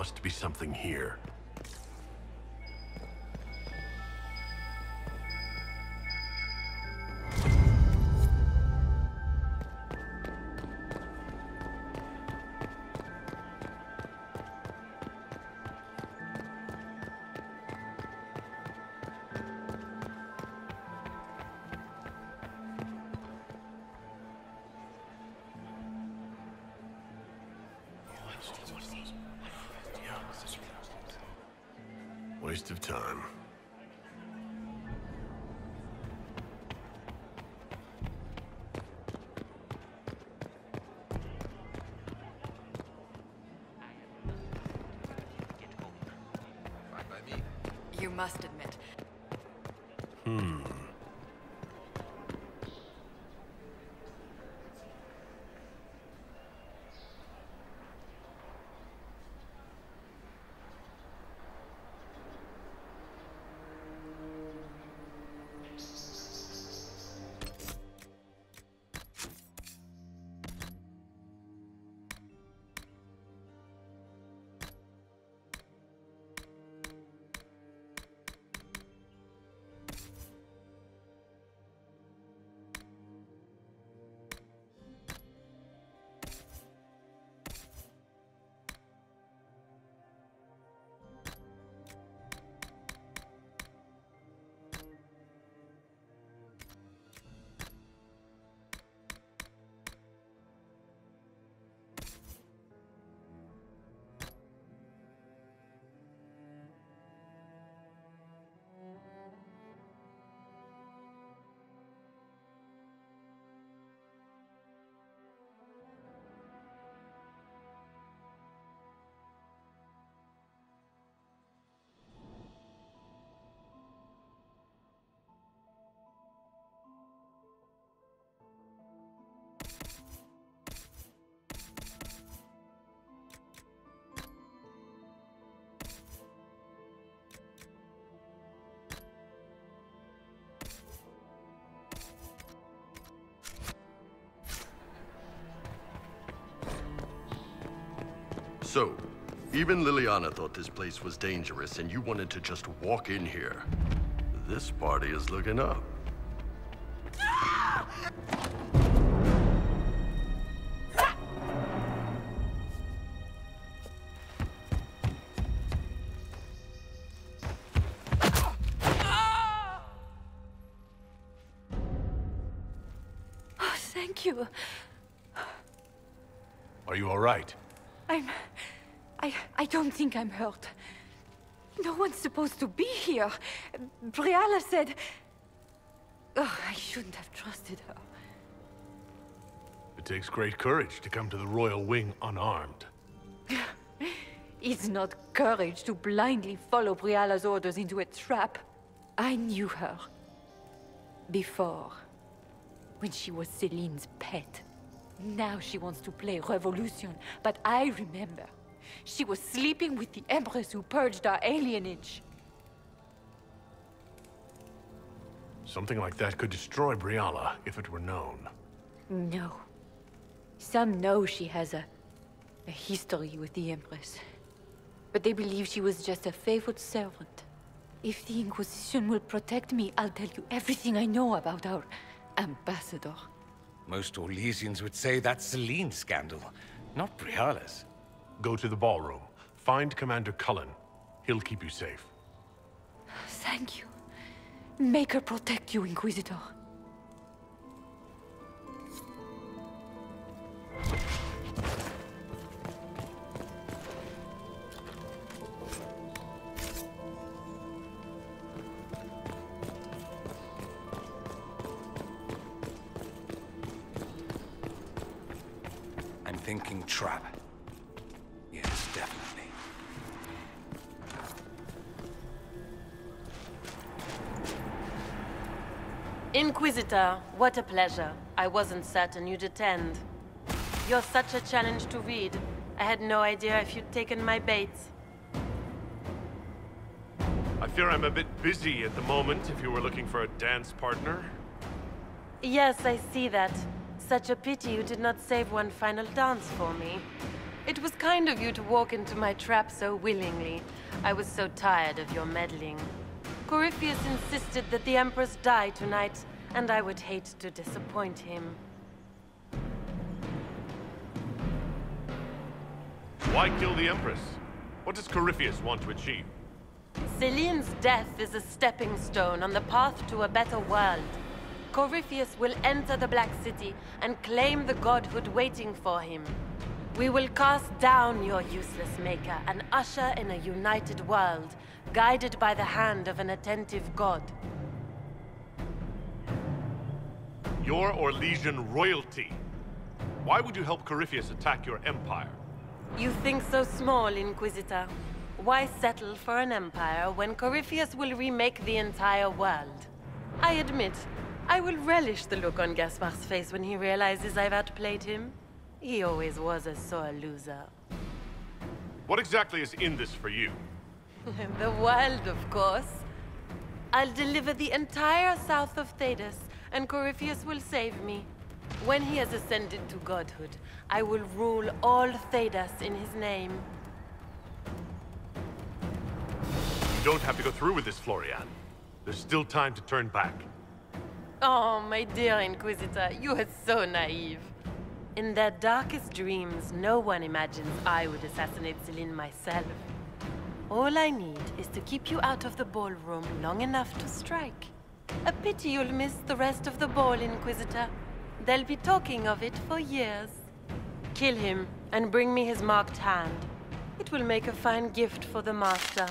must be something here. Waste of time. Fine by me. You must admit. So, even Liliana thought this place was dangerous and you wanted to just walk in here. This party is looking up. Oh, thank you. Are you all right? I don't think I'm hurt. No one's supposed to be here. Briala said... Oh, I shouldn't have trusted her. It takes great courage to come to the Royal Wing unarmed. It's not courage to blindly follow Briala's orders into a trap. I knew her. Before. When she was Celine's pet. Now she wants to play revolution, but I remember. She was sleeping with the Empress who purged our alienage. Something like that could destroy Briala, if it were known. No. Some know she has a history with the Empress. But they believe she was just a faithful servant. If the Inquisition will protect me, I'll tell you everything I know about our ambassador. Most Orlesians would say that's Celine's scandal, not Briala's. Go to the ballroom. Find Commander Cullen. He'll keep you safe. Thank you. Make her protect you, Inquisitor. I'm thinking trap. Yes, definitely. Inquisitor, what a pleasure. I wasn't certain you'd attend. You're such a challenge to read. I had no idea if you'd taken my bait. I fear I'm a bit busy at the moment if you were looking for a dance partner. Yes, I see that. Such a pity you did not save one final dance for me. It was kind of you to walk into my trap so willingly. I was so tired of your meddling. Corypheus insisted that the Empress die tonight, and I would hate to disappoint him. Why kill the Empress? What does Corypheus want to achieve? Celine's death is a stepping stone on the path to a better world. Corypheus will enter the Black City and claim the godhood waiting for him. We will cast down your useless maker and usher in a united world, guided by the hand of an attentive god. You're Orlesian royalty. Why would you help Corypheus attack your empire? You think so small, Inquisitor. Why settle for an empire when Corypheus will remake the entire world? I admit, I will relish the look on Gaspard's face when he realizes I've outplayed him. He always was a sore loser. What exactly is in this for you? The world, of course. I'll deliver the entire south of Thedas, and Corypheus will save me. When he has ascended to godhood, I will rule all Thedas in his name. You don't have to go through with this, Florian. There's still time to turn back. Oh, my dear Inquisitor, you are so naive. In their darkest dreams, no one imagines I would assassinate Celine myself. All I need is to keep you out of the ballroom long enough to strike. A pity you'll miss the rest of the ball, Inquisitor. They'll be talking of it for years. Kill him and bring me his marked hand. It will make a fine gift for the Master.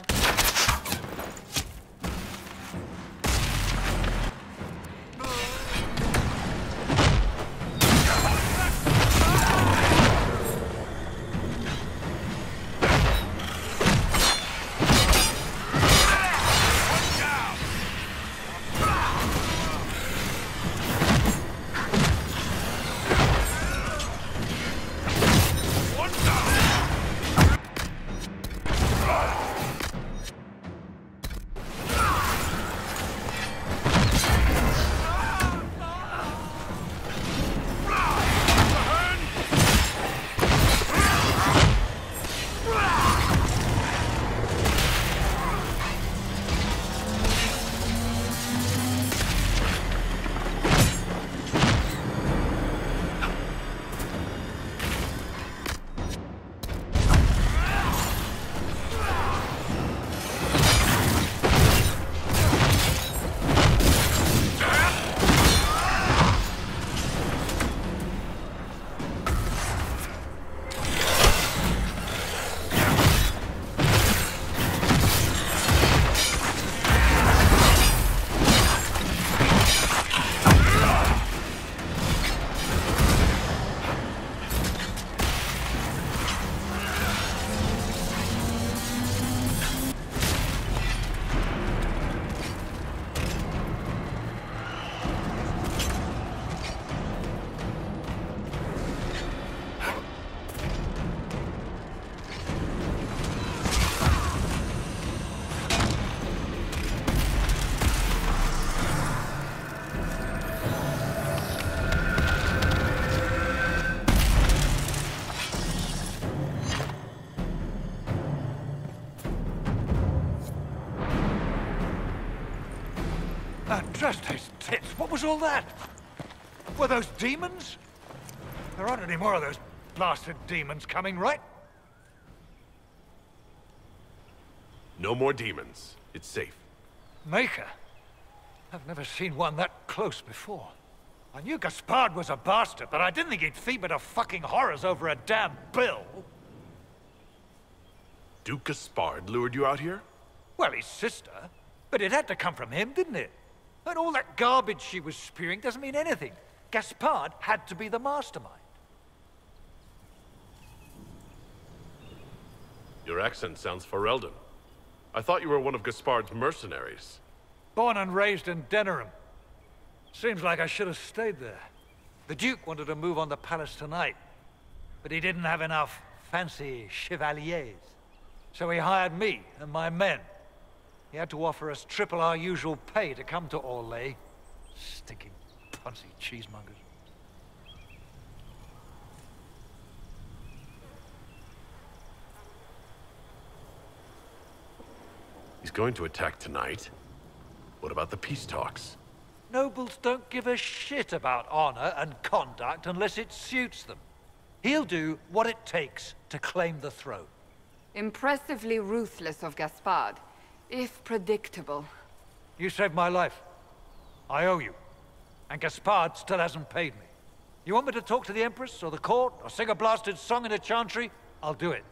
Just his tits. What was all that? Were those demons? There aren't any more of those blasted demons coming, right? No more demons. It's safe. Maker? I've never seen one that close before. I knew Gaspard was a bastard, but I didn't think he'd feed me to fucking horrors over a damn bill. Duke Gaspard lured you out here? Well, his sister. But it had to come from him, didn't it? And all that garbage she was spewing doesn't mean anything. Gaspard had to be the mastermind. Your accent sounds Ferelden. I thought you were one of Gaspard's mercenaries. Born and raised in Denerim. Seems like I should have stayed there. The Duke wanted to move on the palace tonight, but he didn't have enough fancy chevaliers. So he hired me and my men. He had to offer us triple our usual pay to come to Orlais. Stinking punsy cheesemongers. He's going to attack tonight. What about the peace talks? Nobles don't give a shit about honor and conduct unless it suits them. He'll do what it takes to claim the throne. Impressively ruthless of Gaspard, if predictable. You saved my life. I owe you. And Gaspard still hasn't paid me. You want me to talk to the Empress, or the court, or sing a blasted song in a chantry? I'll do it.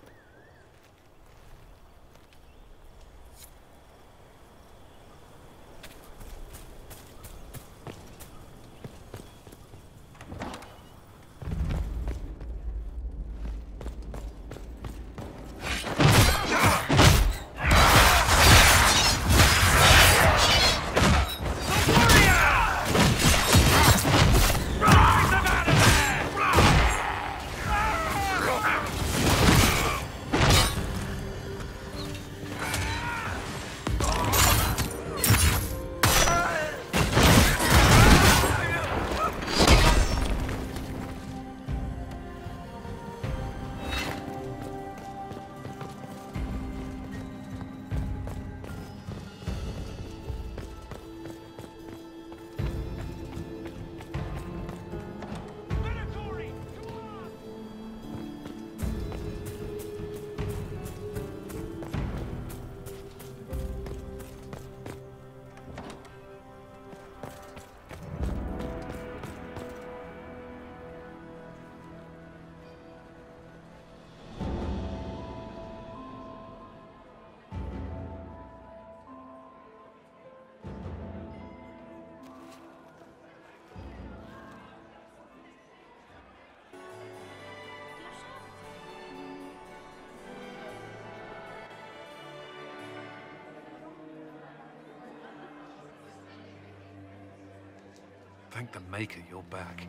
Thank the Maker you're back.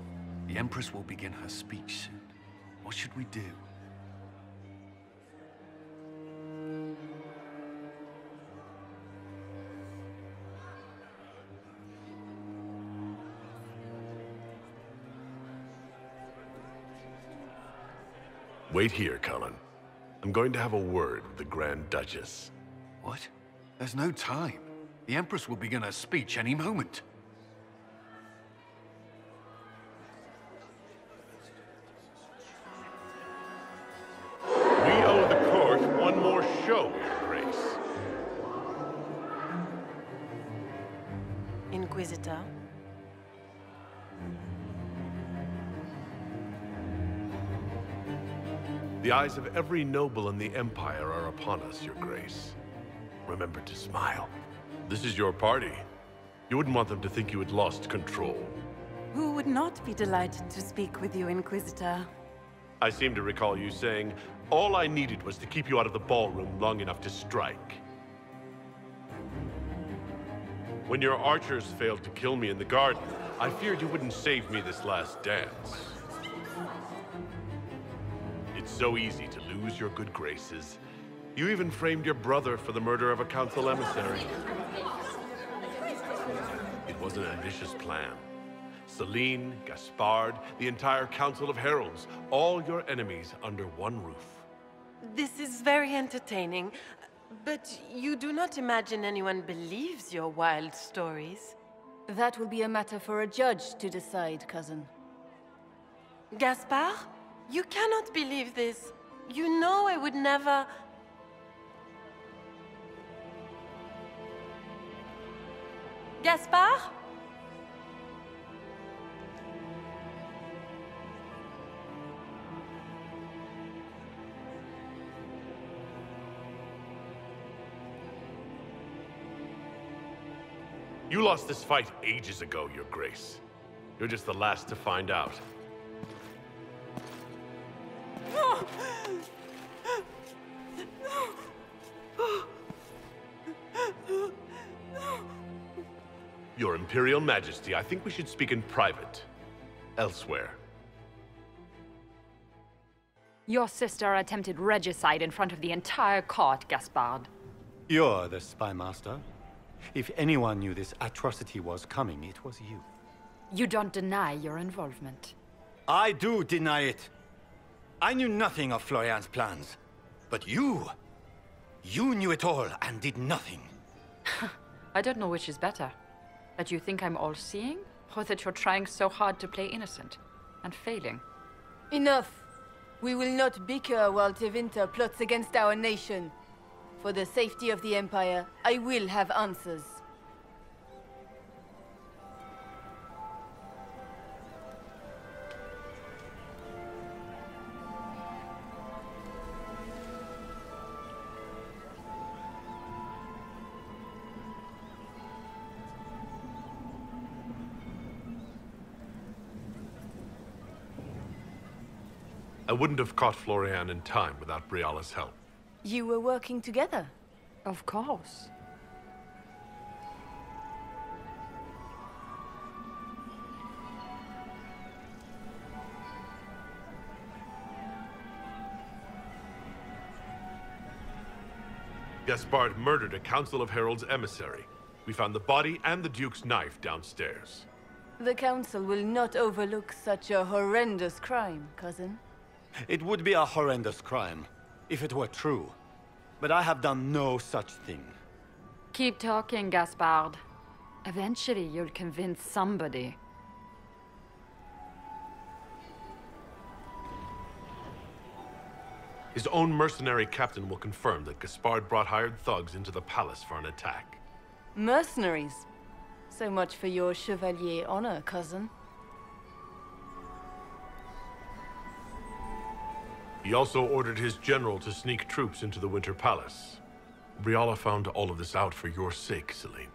The Empress will begin her speech soon. What should we do? Wait here, Cullen. I'm going to have a word with the Grand Duchess. What? There's no time. The Empress will begin her speech any moment. We owe the court one more show, Your Grace. Inquisitor? The eyes of every noble in the Empire are upon us, Your Grace. Remember to smile. This is your party. You wouldn't want them to think you had lost control. Who would not be delighted to speak with you, Inquisitor? I seem to recall you saying, all I needed was to keep you out of the ballroom long enough to strike. When your archers failed to kill me in the garden, I feared you wouldn't save me this last dance. It's so easy to lose your good graces. You even framed your brother for the murder of a council emissary. It was an ambitious plan. Celine, Gaspard, the entire Council of Heralds, all your enemies under one roof. This is very entertaining, but you do not imagine anyone believes your wild stories. That will be a matter for a judge to decide, cousin. Gaspard? You cannot believe this. You know I would never... Gaspard? You lost this fight ages ago, Your Grace. You're just the last to find out. Your Imperial Majesty, I think we should speak in private. Elsewhere. Your sister attempted regicide in front of the entire court, Gaspard. You're the spy master. If anyone knew this atrocity was coming, it was you. You don't deny your involvement. I do deny it. I knew nothing of Florian's plans. But you knew it all and did nothing. I don't know which is better. That you think I'm all-seeing, or that you're trying so hard to play innocent, and failing. Enough! We will not bicker while Tevinter plots against our nation. For the safety of the Empire, I will have answers. I wouldn't have caught Florian in time without Briala's help. You were working together? Of course. Gaspard murdered a Council of Heralds emissary. We found the body and the Duke's knife downstairs. The Council will not overlook such a horrendous crime, cousin. It would be a horrendous crime, if it were true. But I have done no such thing. Keep talking, Gaspard. Eventually, you'll convince somebody. His own mercenary captain will confirm that Gaspard brought hired thugs into the palace for an attack. Mercenaries? So much for your chevalier honor, cousin. He also ordered his general to sneak troops into the Winter Palace. Briala found all of this out for your sake, Celine.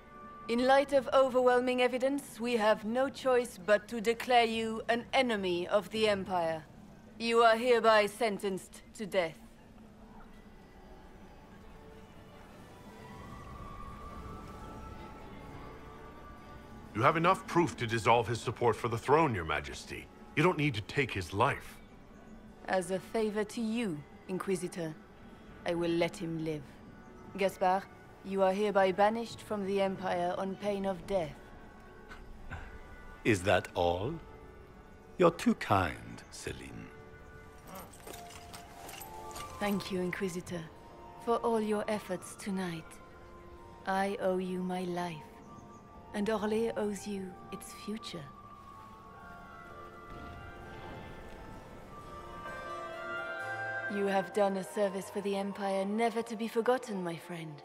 In light of overwhelming evidence, we have no choice but to declare you an enemy of the Empire. You are hereby sentenced to death. You have enough proof to dissolve his support for the throne, Your Majesty. You don't need to take his life. As a favor to you, Inquisitor, I will let him live. Gaspard, you are hereby banished from the Empire on pain of death. Is that all? You're too kind, Celine. Thank you, Inquisitor, for all your efforts tonight. I owe you my life, and Orlais owes you its future. You have done a service for the Empire never to be forgotten, my friend.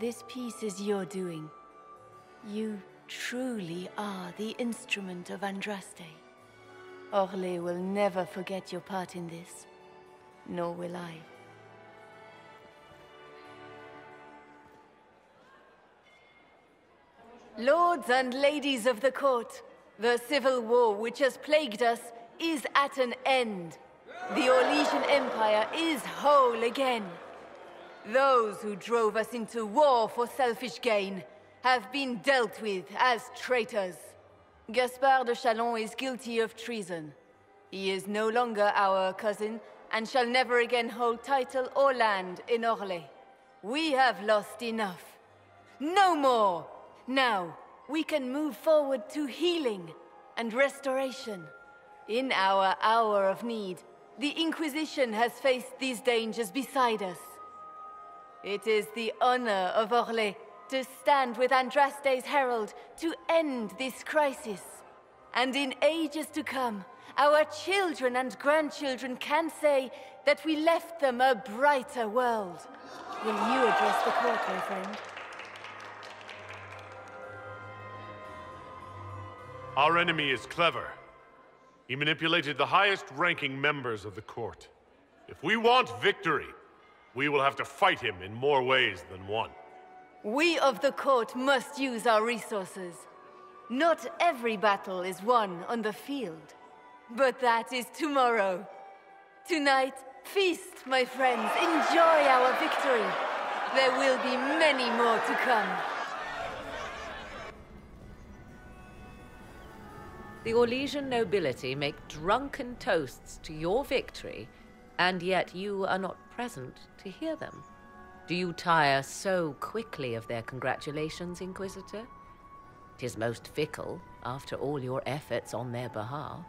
This piece is your doing. You truly are the instrument of Andraste. Orlais will never forget your part in this, nor will I. Lords and ladies of the court, the civil war which has plagued us is at an end. The Orlesian Empire is whole again. Those who drove us into war for selfish gain have been dealt with as traitors. Gaspard de Chalon is guilty of treason. He is no longer our cousin and shall never again hold title or land in Orlais. We have lost enough. No more! Now, we can move forward to healing and restoration. In our hour of need, the Inquisition has faced these dangers beside us. It is the honor of Orlais to stand with Andraste's herald to end this crisis. And in ages to come, our children and grandchildren can say that we left them a brighter world. Will you address the court, my friend? Our enemy is clever. He manipulated the highest-ranking members of the court. If we want victory, we will have to fight him in more ways than one. We of the court must use our resources. Not every battle is won on the field. But that is tomorrow. Tonight, feast, my friends. Enjoy our victory. There will be many more to come. The Orlesian nobility make drunken toasts to your victory, and yet you are not present to hear them. Do you tire so quickly of their congratulations, Inquisitor? 'Tis most fickle, after all your efforts on their behalf.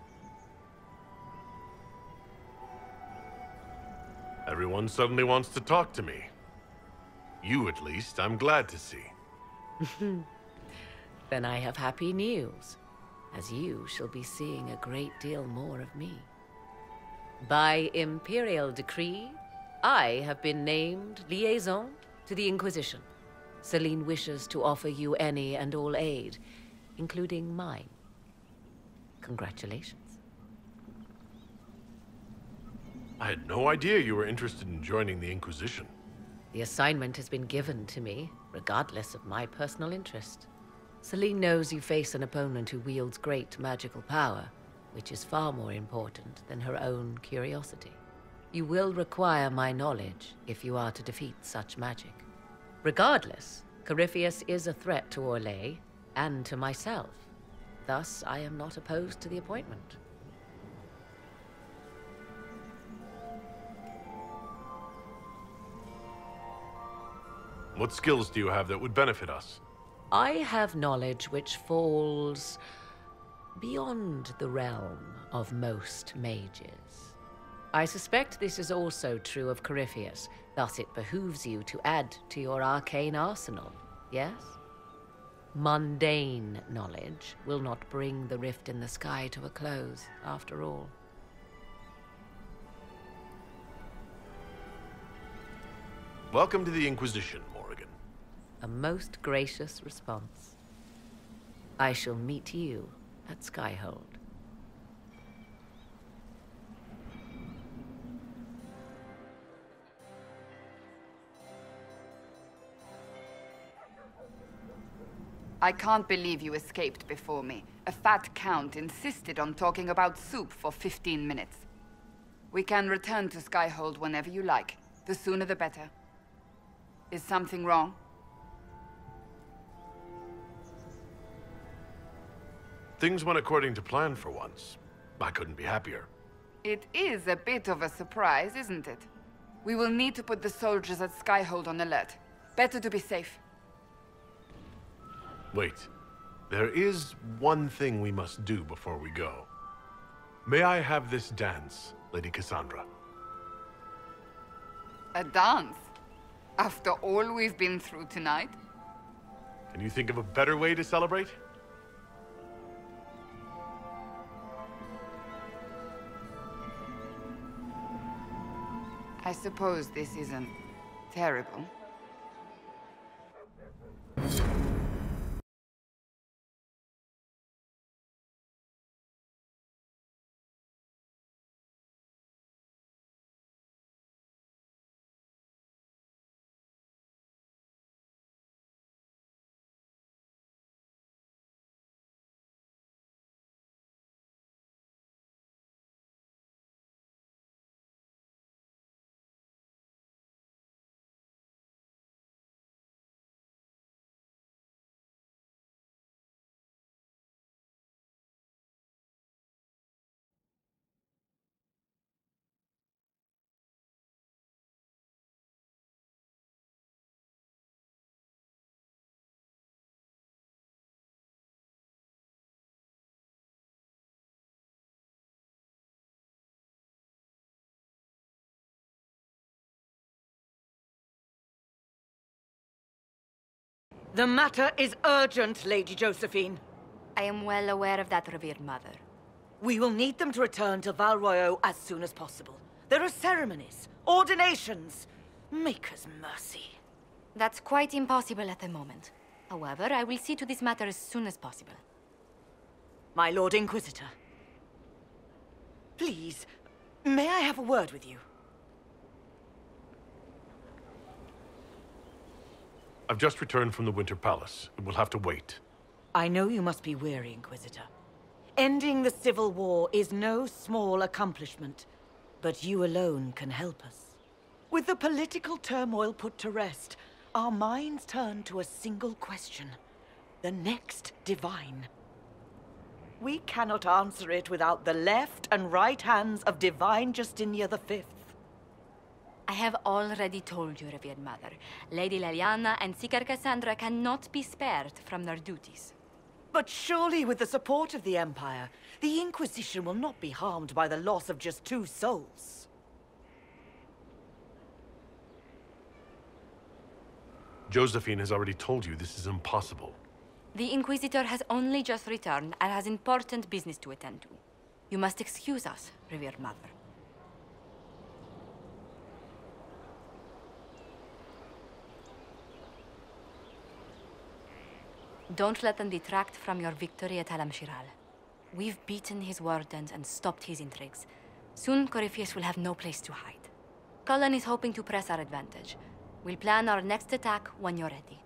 Everyone suddenly wants to talk to me. You, at least, I'm glad to see. Then I have happy news, as you shall be seeing a great deal more of me. By imperial decree, I have been named liaison to the Inquisition. Celine wishes to offer you any and all aid, including mine. Congratulations. I had no idea you were interested in joining the Inquisition. The assignment has been given to me, regardless of my personal interest. Celine knows you face an opponent who wields great magical power, which is far more important than her own curiosity. You will require my knowledge if you are to defeat such magic. Regardless, Corypheus is a threat to Orlais and to myself. Thus, I am not opposed to the appointment. What skills do you have that would benefit us? I have knowledge which falls beyond the realm of most mages. I suspect this is also true of Corypheus, thus it behooves you to add to your arcane arsenal, yes? Mundane knowledge will not bring the rift in the sky to a close, after all. Welcome to the Inquisition, Morrigan. A most gracious response. I shall meet you at Skyhold. I can't believe you escaped before me. A fat count insisted on talking about soup for 15 minutes. We can return to Skyhold whenever you like. The sooner the better. Is something wrong? Things went according to plan for once. I couldn't be happier. It is a bit of a surprise, isn't it? We will need to put the soldiers at Skyhold on alert. Better to be safe. Wait. There is one thing we must do before we go. May I have this dance, Lady Cassandra? A dance? After all we've been through tonight? Can you think of a better way to celebrate? I suppose this isn't terrible. The matter is urgent, Lady Josephine. I am well aware of that, revered mother. We will need them to return to Val Royeaux as soon as possible. There are ceremonies, ordinations. Maker's mercy. That's quite impossible at the moment. However, I will see to this matter as soon as possible. My Lord Inquisitor. Please, may I have a word with you? I've just returned from the Winter Palace. It will have to wait. I know you must be weary, Inquisitor. Ending the Civil War is no small accomplishment, but you alone can help us. With the political turmoil put to rest, our minds turn to a single question. The next divine. We cannot answer it without the left and right hands of Divine Justinia V. I have already told you, revered mother. Lady Leliana and Seeker Cassandra cannot be spared from their duties. But surely with the support of the Empire, the Inquisition will not be harmed by the loss of just 2 souls. Josephine has already told you this is impossible. The Inquisitor has only just returned and has important business to attend to. You must excuse us, revered mother. Don't let them detract from your victory at Alam-Shiral. We've beaten his wardens and stopped his intrigues. Soon, Corypheus will have no place to hide. Cullen is hoping to press our advantage. We'll plan our next attack when you're ready.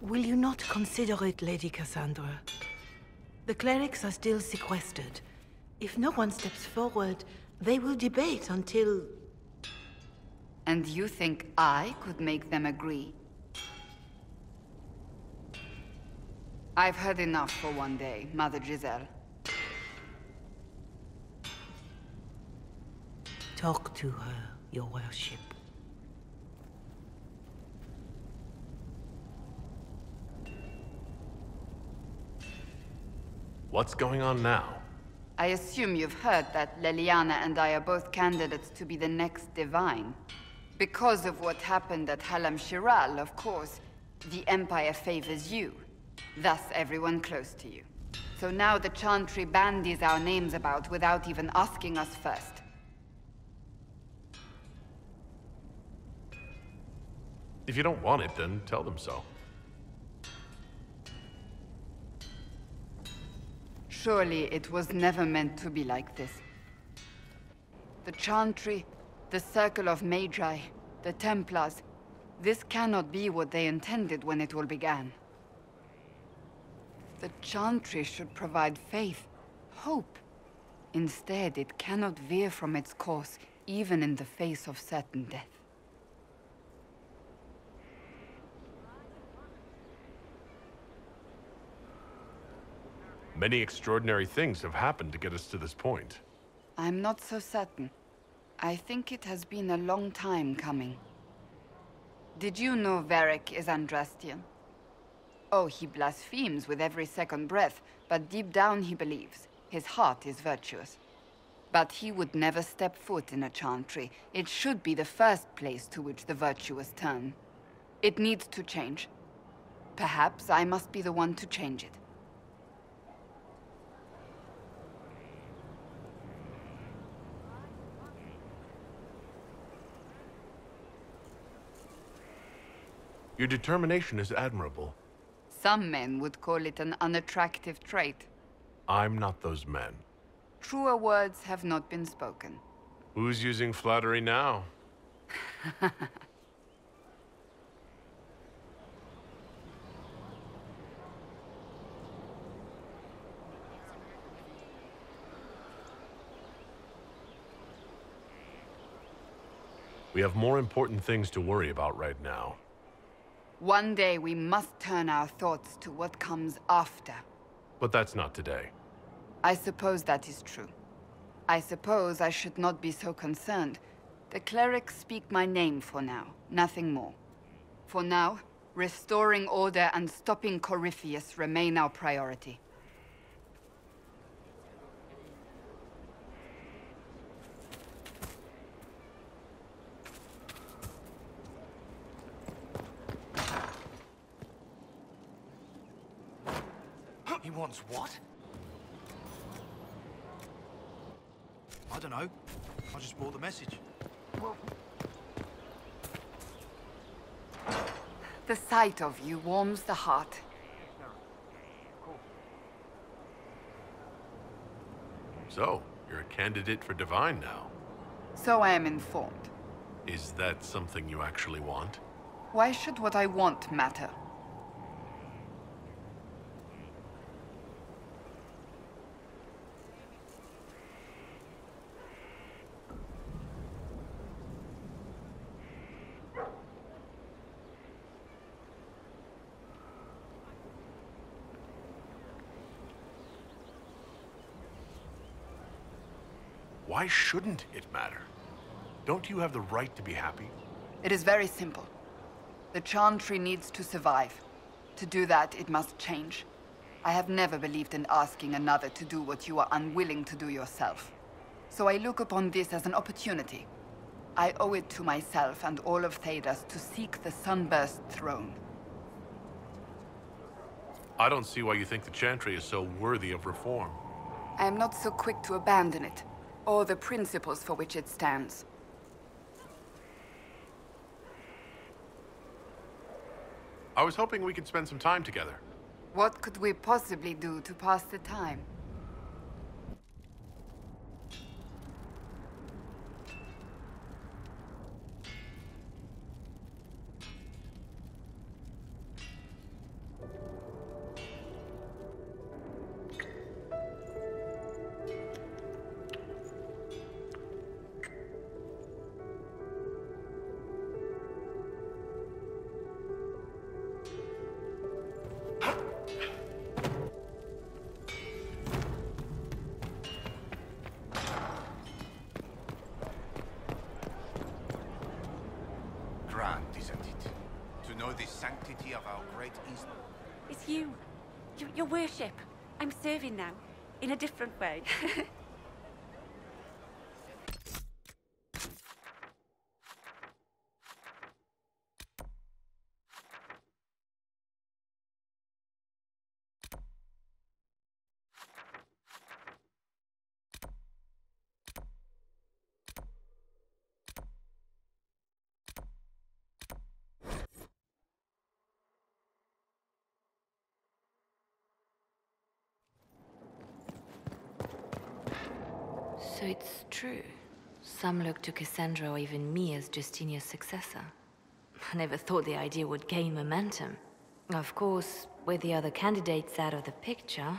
Will you not consider it, Lady Cassandra? The clerics are still sequestered. If no one steps forward, they will debate until... And you think I could make them agree? I've heard enough for one day, Mother Giselle. Talk to her, Your Worship. What's going on now? I assume you've heard that Leliana and I are both candidates to be the next Divine. Because of what happened at Halam-Shiral, of course, the Empire favors you. Thus, everyone close to you. So now the Chantry bandies our names about without even asking us first. If you don't want it, then tell them so. Surely it was never meant to be like this. The Chantry, the Circle of Magi, the Templars, this cannot be what they intended when it all began. The Chantry should provide faith, hope. Instead, it cannot veer from its course, even in the face of certain death. Many extraordinary things have happened to get us to this point. I'm not so certain. I think it has been a long time coming. Did you know Varric is Andrastian? Oh, he blasphemes with every second breath, but deep down he believes. His heart is virtuous. But he would never step foot in a Chantry. It should be the first place to which the virtuous turn. It needs to change. Perhaps I must be the one to change it. Your determination is admirable. Some men would call it an unattractive trait. I'm not those men. Truer words have not been spoken. Who's using flattery now? We have more important things to worry about right now. One day we must turn our thoughts to what comes after. But that's not today. I suppose that is true. I suppose I should not be so concerned. The clerics speak my name for now, nothing more. For now, restoring order and stopping Corypheus remain our priority. He wants what? I don't know. I just brought the message. The sight of you warms the heart. So, you're a candidate for Divine now. So I am informed. Is that something you actually want? Why should what I want matter? Why shouldn't it matter? Don't you have the right to be happy? It is very simple. The Chantry needs to survive. To do that, it must change. I have never believed in asking another to do what you are unwilling to do yourself. So I look upon this as an opportunity. I owe it to myself and all of Thedas to seek the Sunburst throne. I don't see why you think the Chantry is so worthy of reform. I am not so quick to abandon it, or the principles for which it stands. I was hoping we could spend some time together. What could we possibly do to pass the time? Grand, isn't it? To know the sanctity of our great East. It's you. Your worship. I'm serving now. In a different way. So it's true. Some look to Cassandra or even me as Justinia's successor. I never thought the idea would gain momentum. Of course, with the other candidates out of the picture...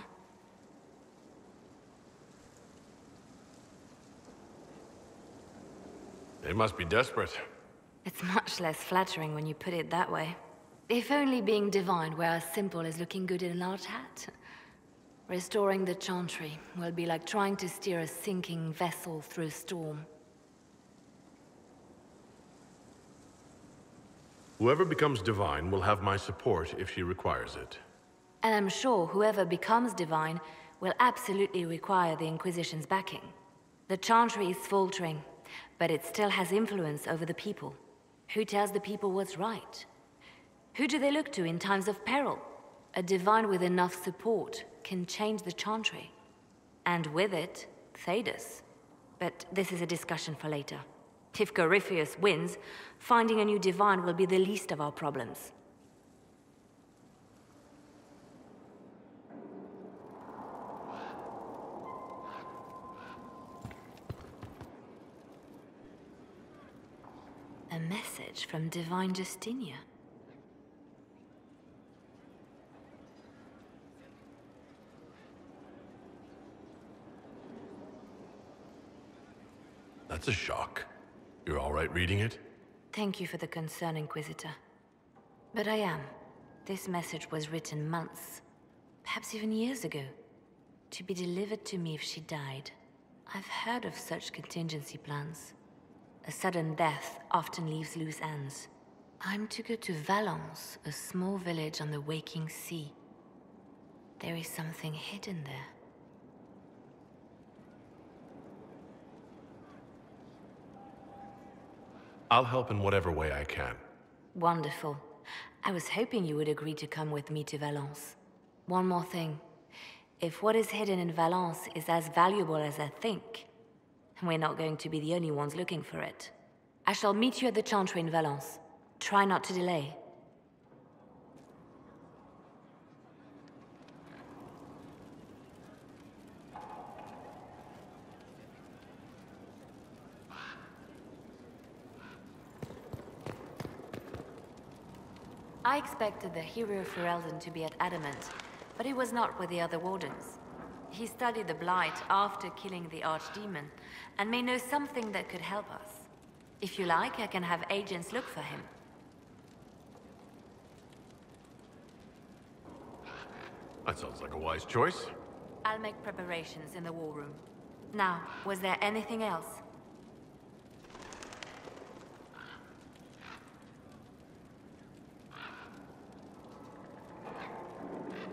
They must be desperate. It's much less flattering when you put it that way. If only being divine were as simple as looking good in a large hat. Restoring the Chantry will be like trying to steer a sinking vessel through a storm. Whoever becomes divine will have my support if she requires it. And I'm sure whoever becomes divine will absolutely require the Inquisition's backing. The Chantry is faltering, but it still has influence over the people. Who tells the people what's right? Who do they look to in times of peril? A divine with enough support can change the Chantry. And with it, Thedas. But this is a discussion for later. If Corypheus wins, finding a new divine will be the least of our problems. A message from Divine Justinia. That's a shock. You're all right reading it? Thank you for the concern, Inquisitor. But I am. This message was written months, perhaps even years ago, to be delivered to me if she died. I've heard of such contingency plans. A sudden death often leaves loose ends. I'm to go to Valence, a small village on the waking sea. There is something hidden there. I'll help in whatever way I can. Wonderful. I was hoping you would agree to come with me to Valence. One more thing. If what is hidden in Valence is as valuable as I think, we're not going to be the only ones looking for it. I shall meet you at the Chantry in Valence. Try not to delay. I expected the hero Ferelden to be at Adamant, but he was not with the other wardens. He studied the Blight after killing the Archdemon, and may know something that could help us. If you like, I can have agents look for him. That sounds like a wise choice. I'll make preparations in the war room. Now, was there anything else?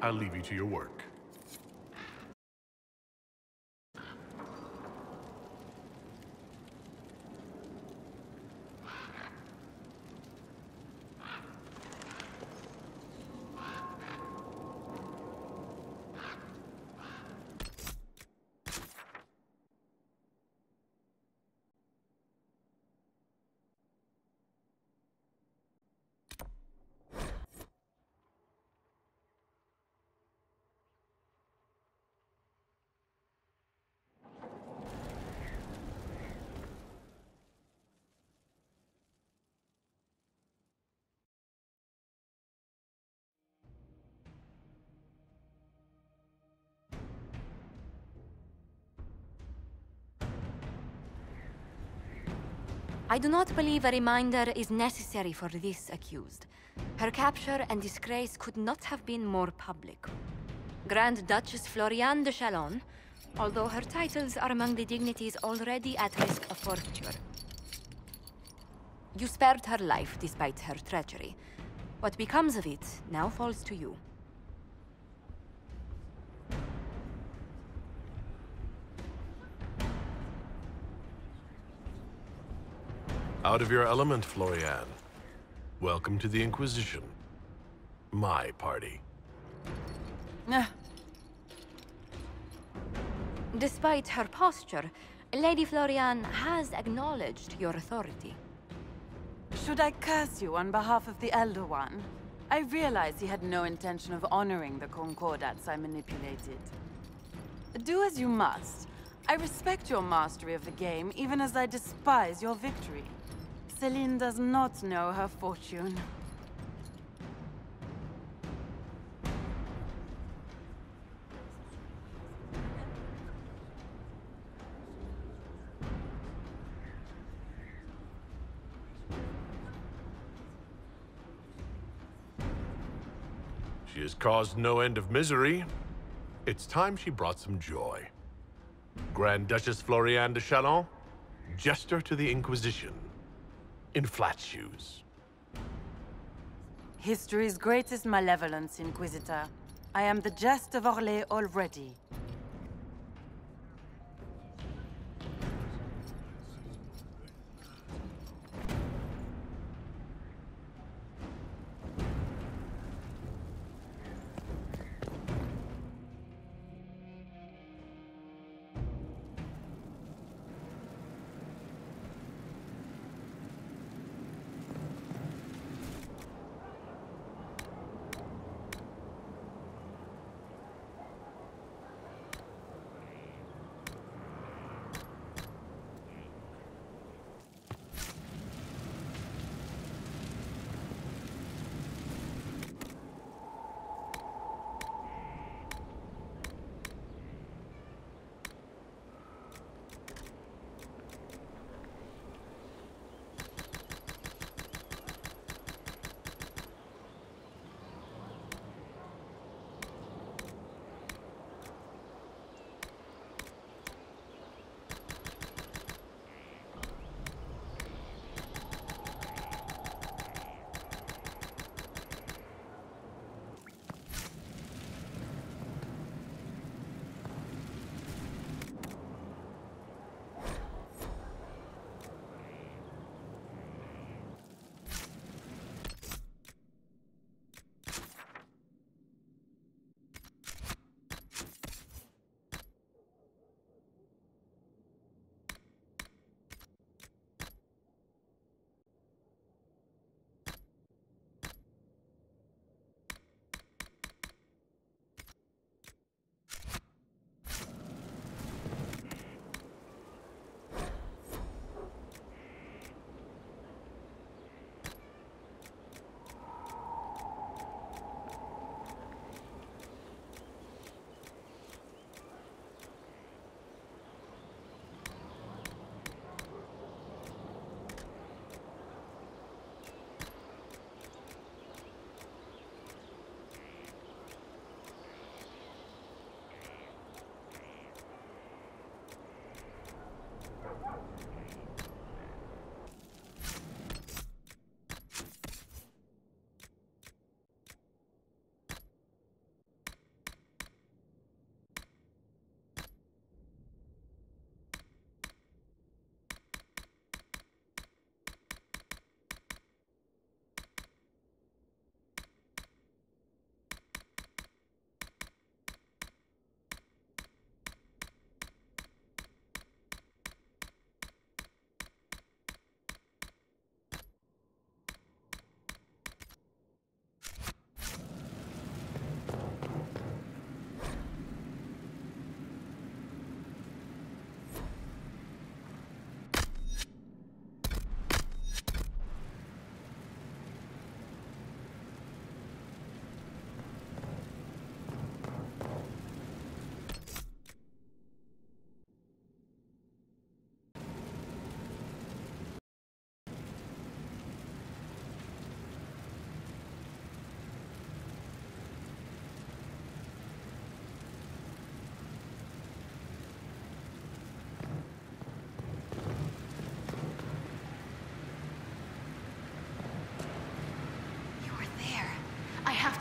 I'll leave you to your work. I do not believe a reminder is necessary for this accused. Her capture and disgrace could not have been more public. Grand Duchess Floriane de Chalon, although her titles are among the dignities already at risk of forfeiture. You spared her life despite her treachery. What becomes of it now falls to you. Out of your element, Floriane. Welcome to the Inquisition. My party. Despite her posture, Lady Floriane has acknowledged your authority. Should I curse you on behalf of the Elder One? I realize he had no intention of honoring the concordats I manipulated. Do as you must. I respect your mastery of the game, even as I despise your victory. Celine does not know her fortune. She has caused no end of misery. It's time she brought some joy. Grand Duchess Floriane de Chalon, jester to the Inquisition, in flat shoes. History's greatest malevolence, Inquisitor. I am the jest of Orlais already.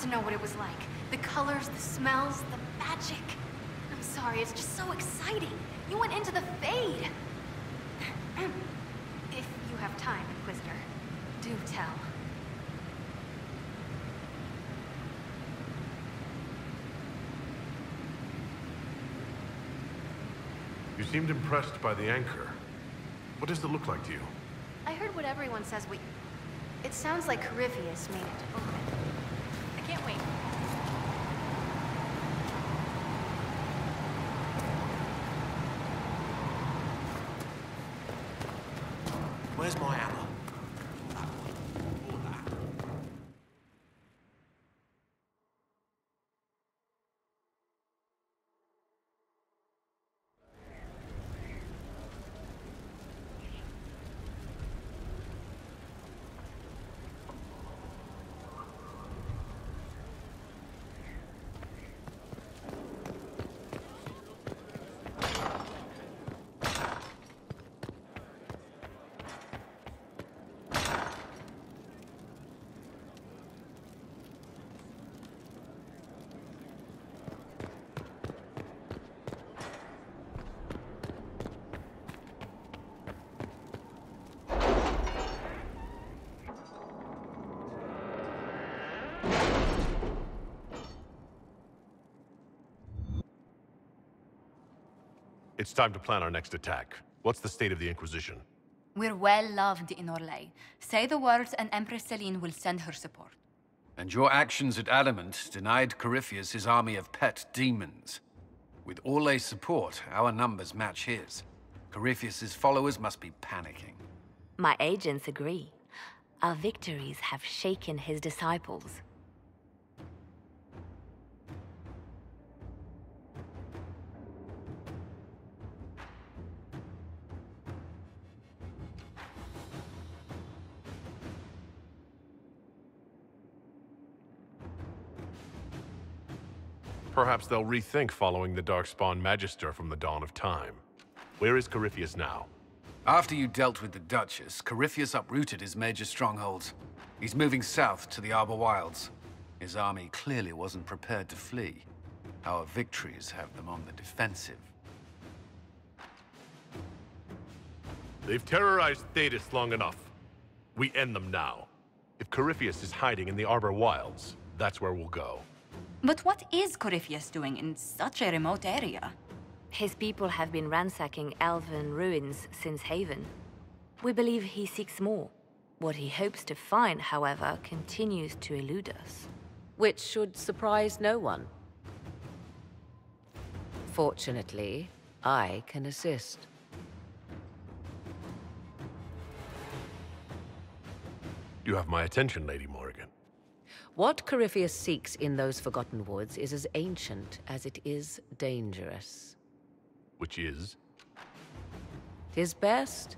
to know what it was like. The colors, the smells, the magic. I'm sorry, it's just so exciting. You went into the Fade. If you have time, Inquisitor, do tell. You seemed impressed by the anchor. What does it look like to you? I heard what everyone says it sounds like Corypheus made it open. I can't wait. Where's my hammer? It's time to plan our next attack. What's the state of the Inquisition? We're well loved in Orlais. Say the words and Empress Celine will send her support. And your actions at Adamant denied Corypheus his army of pet demons. With Orlais' support, our numbers match his. Corypheus' followers must be panicking. My agents agree. Our victories have shaken his disciples. Perhaps they'll rethink following the Darkspawn Magister from the dawn of time. Where is Corypheus now? After you dealt with the Duchess, Corypheus uprooted his major strongholds. He's moving south to the Arbor Wilds. His army clearly wasn't prepared to flee. Our victories have them on the defensive. They've terrorized Thedas long enough. We end them now. If Corypheus is hiding in the Arbor Wilds, that's where we'll go. But what is Corypheus doing in such a remote area? His people have been ransacking elven ruins since Haven. We believe he seeks more. What he hopes to find, however, continues to elude us. Which should surprise no one. Fortunately, I can assist. You have my attention, Lady Morrigan. What Corypheus seeks in those Forgotten Woods is as ancient as it is dangerous. Which is? 'Tis best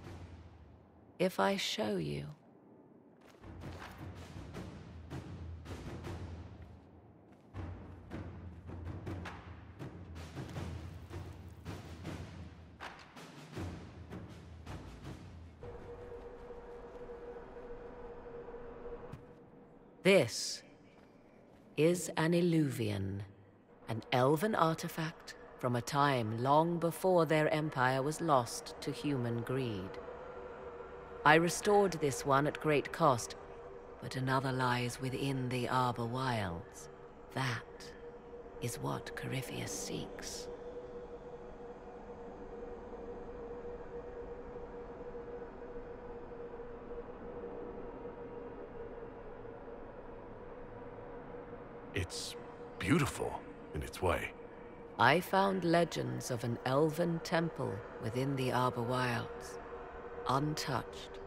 if I show you. This is an Illuvian, an elven artifact from a time long before their empire was lost to human greed. I restored this one at great cost, but another lies within the Arbor Wilds. That is what Corypheus seeks. It's beautiful in its way. I found legends of an elven temple within the Arbor Wilds. Untouched.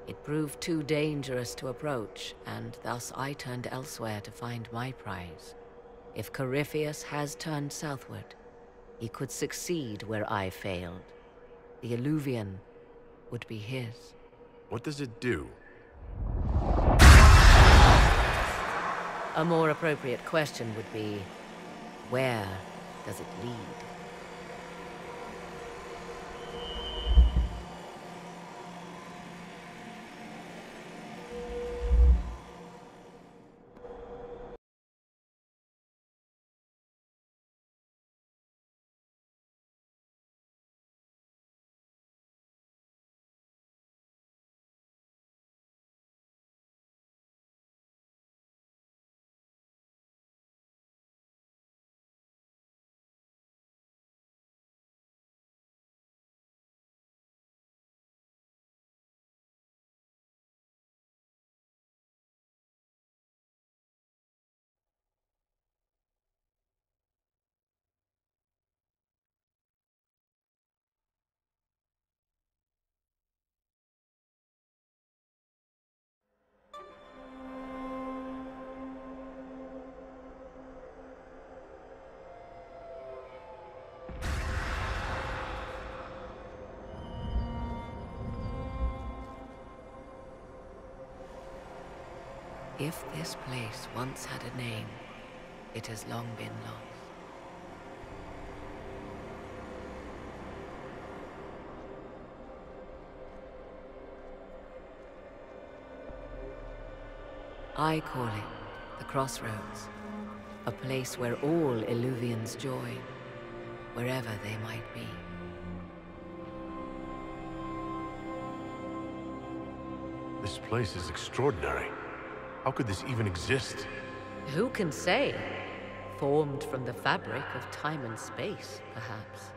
It proved too dangerous to approach, and thus I turned elsewhere to find my prize. If Corypheus has turned southward, he could succeed where I failed. The Illuvian would be his. What does it do? A more appropriate question would be, where does it lead? If this place once had a name, it has long been lost. I call it the Crossroads, a place where all Illuvians join, wherever they might be. This place is extraordinary. How could this even exist? Who can say? Formed from the fabric of time and space, perhaps.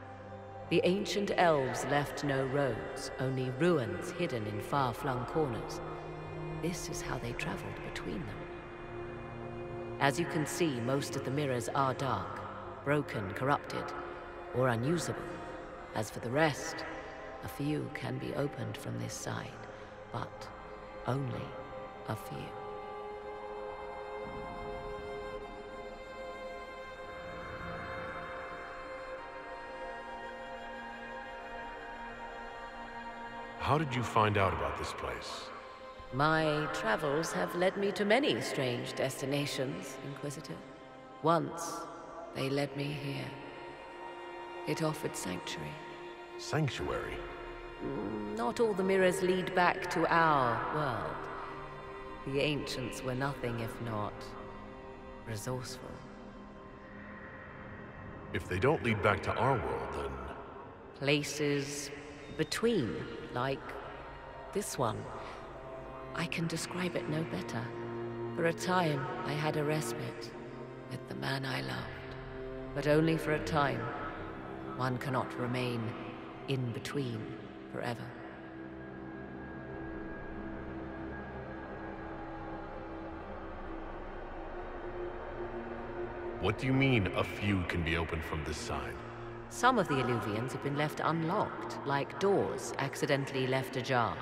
The ancient elves left no roads, only ruins hidden in far-flung corners. This is how they traveled between them. As you can see, most of the mirrors are dark, broken, corrupted, or unusable. As for the rest, a few can be opened from this side, but only a few. How did you find out about this place? My travels have led me to many strange destinations, Inquisitor. Once, they led me here. It offered sanctuary. Sanctuary? Not all the mirrors lead back to our world. The ancients were nothing if not resourceful. If they don't lead back to our world, then... Places between, like this one. I can describe it no better. For a time, I had a respite with the man I loved. But only for a time. One cannot remain in between forever. What do you mean, a few can be opened from this side? Some of the Illuvians have been left unlocked, like doors accidentally left ajar.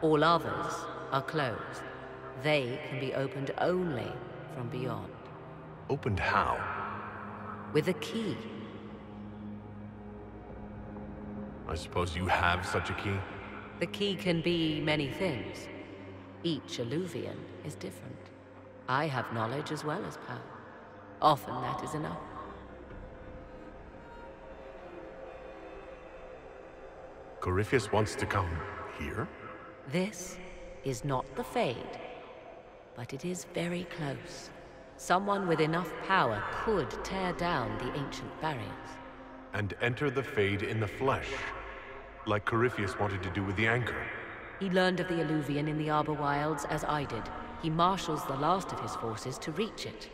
All others are closed. They can be opened only from beyond. Opened how? With a key. I suppose you have such a key? The key can be many things. Each Illuvian is different. I have knowledge as well as power. Often that is enough. Corypheus wants to come here? This is not the Fade, but it is very close. Someone with enough power could tear down the ancient barriers. And enter the Fade in the flesh, like Corypheus wanted to do with the Anchor. He learned of the Illuvian in the Arbor Wilds as I did. He marshals the last of his forces to reach it.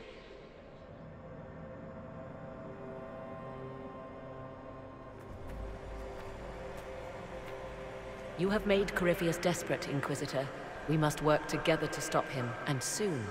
You have made Corypheus desperate, Inquisitor. We must work together to stop him, and soon.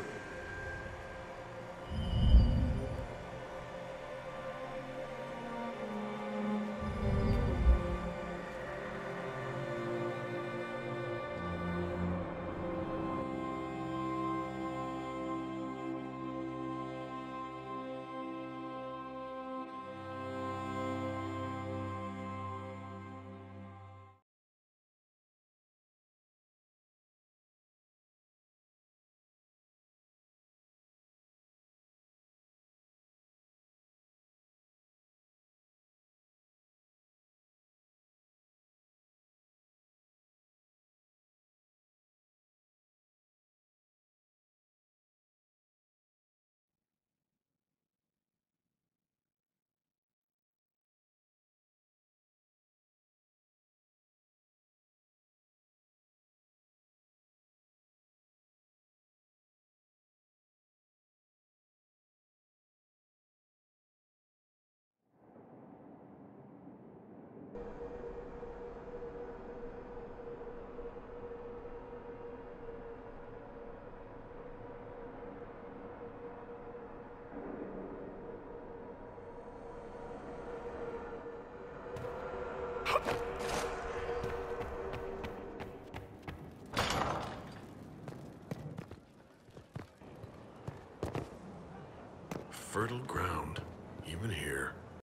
Fertile ground, even here.